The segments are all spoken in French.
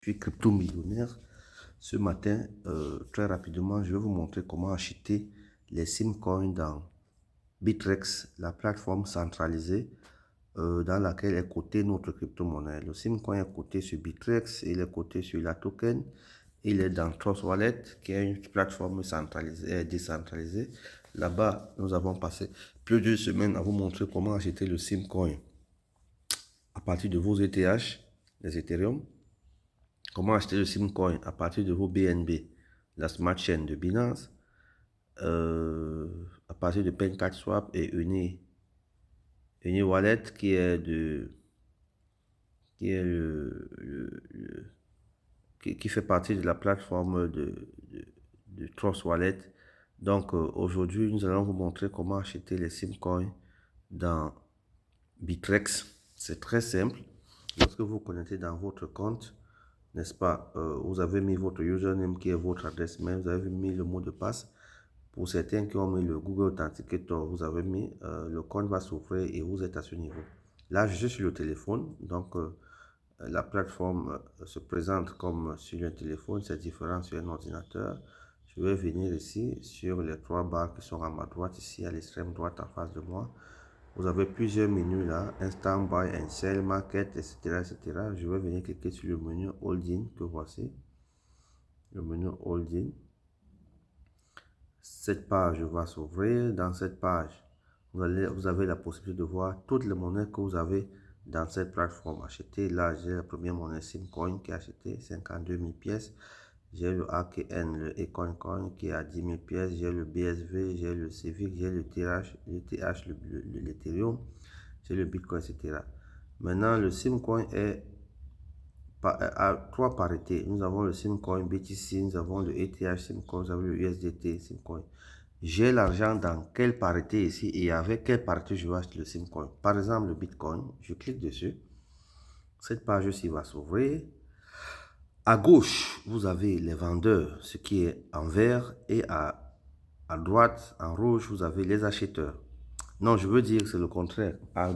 Je suis crypto-millionnaire. Ce matin, très rapidement, je vais vous montrer comment acheter les Simcoins dans Bittrex, la plateforme centralisée dans laquelle est cotée notre crypto-monnaie. Le Simcoin est coté sur Bittrex, il est coté sur la token, il est dans Trust Wallet, qui est une plateforme centralisée, décentralisée. Là-bas, nous avons passé plus d'une semaine à vous montrer comment acheter le Simcoin à partir de vos ETH, les Ethereum. Comment acheter le Simcoin à partir de vos BNB, la Smart Chain de Binance, à partir de PancakeSwap et Uni Wallet qui est qui fait partie de la plateforme de Trust Wallet. Donc aujourd'hui, nous allons vous montrer comment acheter les Simcoins dans Bittrex. C'est très simple. Lorsque vous connectez dans votre compte, n'est-ce pas, vous avez mis votre username qui est votre adresse mail, vous avez mis le mot de passe. Pour certains qui ont mis le Google Authenticator, vous avez mis, le compte va s'ouvrir et vous êtes à ce niveau. Là, je suis sur le téléphone, donc la plateforme se présente comme sur un téléphone, c'est différent sur un ordinateur. Je vais venir ici sur les trois barres qui sont à ma droite, ici à l'extrême droite en face de moi. Vous avez plusieurs menus là, Instant Buy and Sell, Market, etc., etc. Je vais venir cliquer sur le menu Holding que voici. Le menu Holding. Cette page va s'ouvrir. Dans cette page, vous avez la possibilité de voir toutes les monnaies que vous avez dans cette plateforme. Acheter, là, j'ai la première monnaie Simcoin qui est achetée 52 000 pièces. J'ai le AKN, le EconCoin qui est à 10 000 pièces. J'ai le BSV, j'ai le Civic, j'ai le TH, l'Ethereum, j'ai le Bitcoin, etc. Maintenant, le Simcoin est à trois parités. Nous avons le Simcoin BTC, nous avons le ETH Simcoin, nous avons le USDT Simcoin. J'ai l'argent dans quelle parité ici et avec quelle parité je vais acheter le Simcoin. Par exemple, le Bitcoin, je clique dessus. Cette page-ci va s'ouvrir. À gauche, vous avez les vendeurs, ce qui est en vert, et à droite, en rouge, vous avez les acheteurs. Non, je veux dire que c'est le contraire. Là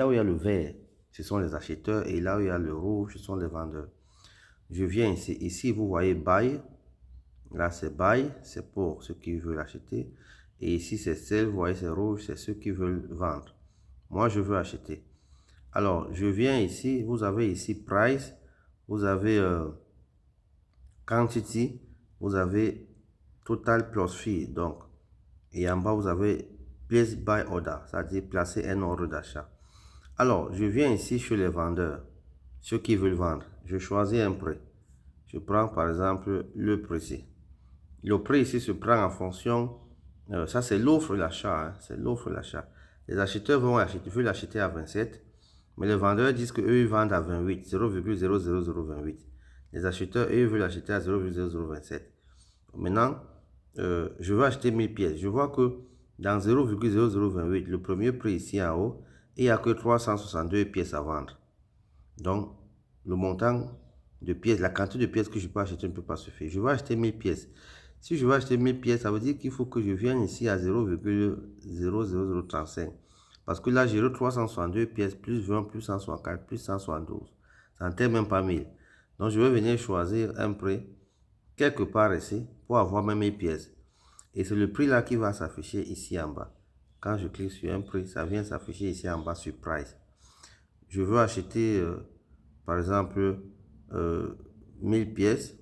où il y a le vert, ce sont les acheteurs, et là où il y a le rouge, ce sont les vendeurs. Je viens ici. Ici, vous voyez Buy. Là, c'est Buy, c'est pour ceux qui veulent acheter. Et ici, c'est Sell. Vous voyez, c'est rouge, c'est ceux qui veulent vendre. Moi, je veux acheter. Alors, je viens ici. Vous avez ici Price. Vous avez Quantity. Vous avez Total plus Fee. Donc, et en bas, vous avez Place Buy Order. C'est-à-dire placer un ordre d'achat. Alors, je viens ici chez les vendeurs. Ceux qui veulent vendre. Je choisis un prix. Je prends par exemple le prix. Le prix ici se prend en fonction, ça c'est l'offre et l'achat, hein, c'est l'offre et l'achat. Les acheteurs veulent l'acheter à 27, mais les vendeurs disent qu'eux ils vendent à 28, 0,00028. Les acheteurs, eux, veulent l'acheter à 0,0027. Maintenant, je veux acheter 1000 pièces. Je vois que dans 0,0028, le premier prix ici en haut, il n'y a que 362 pièces à vendre. Donc, le montant de pièces, la quantité de pièces que je peux acheter ne peut pas suffire. Je veux acheter 1000 pièces. Si je veux acheter 1000 pièces, ça veut dire qu'il faut que je vienne ici à 0,00035. Parce que là, j'ai 362 pièces, plus 20, plus 164, plus 172. Ça n'atteint même pas 1000. Donc, je vais venir choisir un prix quelque part ici pour avoir mes 1000 pièces. Et c'est le prix là qui va s'afficher ici en bas. Quand je clique sur un prix, ça vient s'afficher ici en bas sur Price. Je veux acheter, par exemple, 1000 pièces.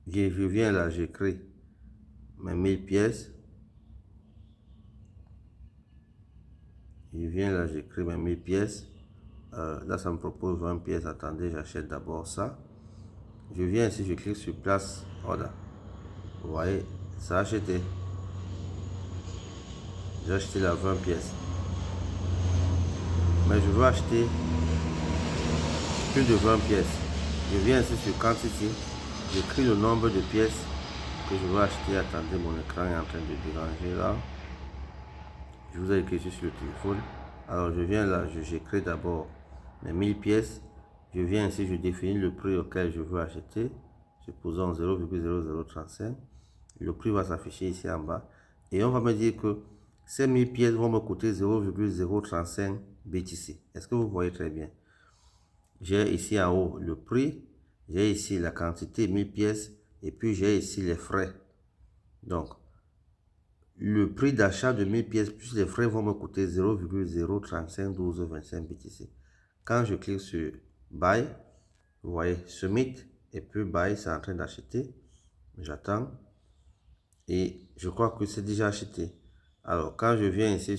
Je viens là, j'écris mes 1000 pièces. Je viens là, j'écris mes 1000 pièces. Là, ça me propose 20 pièces. Attendez, j'achète d'abord ça. Je viens ici, je clique sur place order. Vous voyez, ça a acheté. J'ai acheté la 20 pièces. Mais je veux acheter plus de 20 pièces. Je viens ici sur Quantity. J'écris le nombre de pièces que je veux acheter. Attendez, mon écran est en train de déranger là. Je vous ai écrit sur le téléphone. Alors je viens là, j'écris d'abord mes 1000 pièces. Je viens ici, je définis le prix auquel je veux acheter. Supposons 0,0035. Le prix va s'afficher ici en bas. Et on va me dire que ces 1000 pièces vont me coûter 0,035 BTC. Est-ce que vous voyez très bien? J'ai ici en haut le prix. J'ai ici la quantité 1000 pièces et puis j'ai ici les frais. Donc, le prix d'achat de 1000 pièces plus les frais vont me coûter 0,0351225 BTC. Quand je clique sur Buy, vous voyez Submit et puis Buy, c'est en train d'acheter. J'attends et je crois que c'est déjà acheté. Alors, quand je viens ici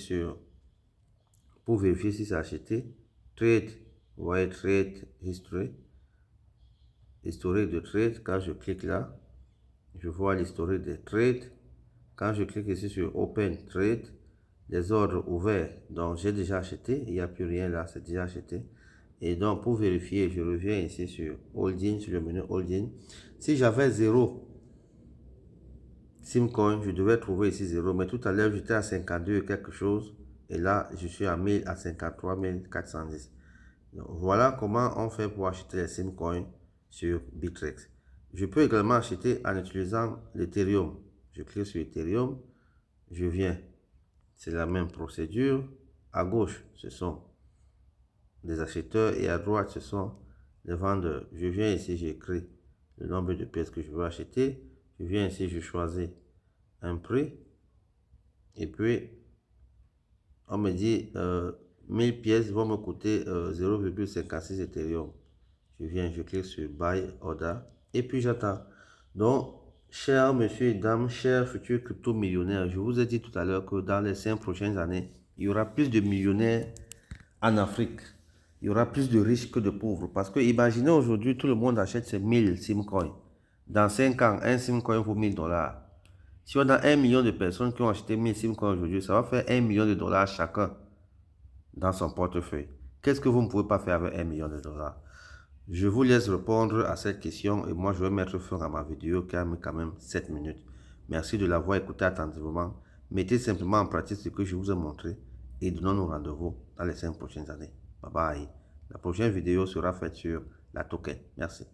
pour vérifier si c'est acheté, Trade, vous voyez Trade History, historique de trade. Quand je clique là, je vois l'historique des trades. Quand je clique ici sur Open Trade, les ordres ouverts, donc j'ai déjà acheté, il n'y a plus rien là, c'est déjà acheté. Et donc pour vérifier, je reviens ici sur Holding, sur le menu Holding. Si j'avais 0 Simcoin, je devais trouver ici 0, mais tout à l'heure j'étais à 52 quelque chose, et là je suis à 1000 à 53 410. Donc, voilà comment on fait pour acheter les Simcoins sur Bittrex. Je peux également acheter en utilisant l'Ethereum. Je clique sur Ethereum, je viens. C'est la même procédure. À gauche, ce sont les acheteurs et à droite, ce sont les vendeurs. Je viens ici, j'écris le nombre de pièces que je veux acheter. Je viens ici, je choisis un prix. Et puis, on me dit 1000 pièces vont me coûter 0,56 Ethereum. Je viens, je clique sur Buy Order et puis j'attends. Donc, chers monsieur et dames, chers futurs crypto-millionnaires, je vous ai dit tout à l'heure que dans les 5 prochaines années, il y aura plus de millionnaires en Afrique. Il y aura plus de riches que de pauvres. Parce que imaginez aujourd'hui, tout le monde achète ses 1000 Simcoins. Dans 5 ans, un Simcoin vaut 1000 dollars. Si on a 1 million de personnes qui ont acheté 1000 Simcoins aujourd'hui, ça va faire 1 million de dollars chacun dans son portefeuille. Qu'est-ce que vous ne pouvez pas faire avec 1 million de dollars? Je vous laisse répondre à cette question et moi je vais mettre fin à ma vidéo qui a mis quand même 7 minutes. Merci de l'avoir écouté attentivement. Mettez simplement en pratique ce que je vous ai montré et donnons-nous rendez-vous dans les 5 prochaines années. Bye bye. La prochaine vidéo sera faite sur la token. Merci.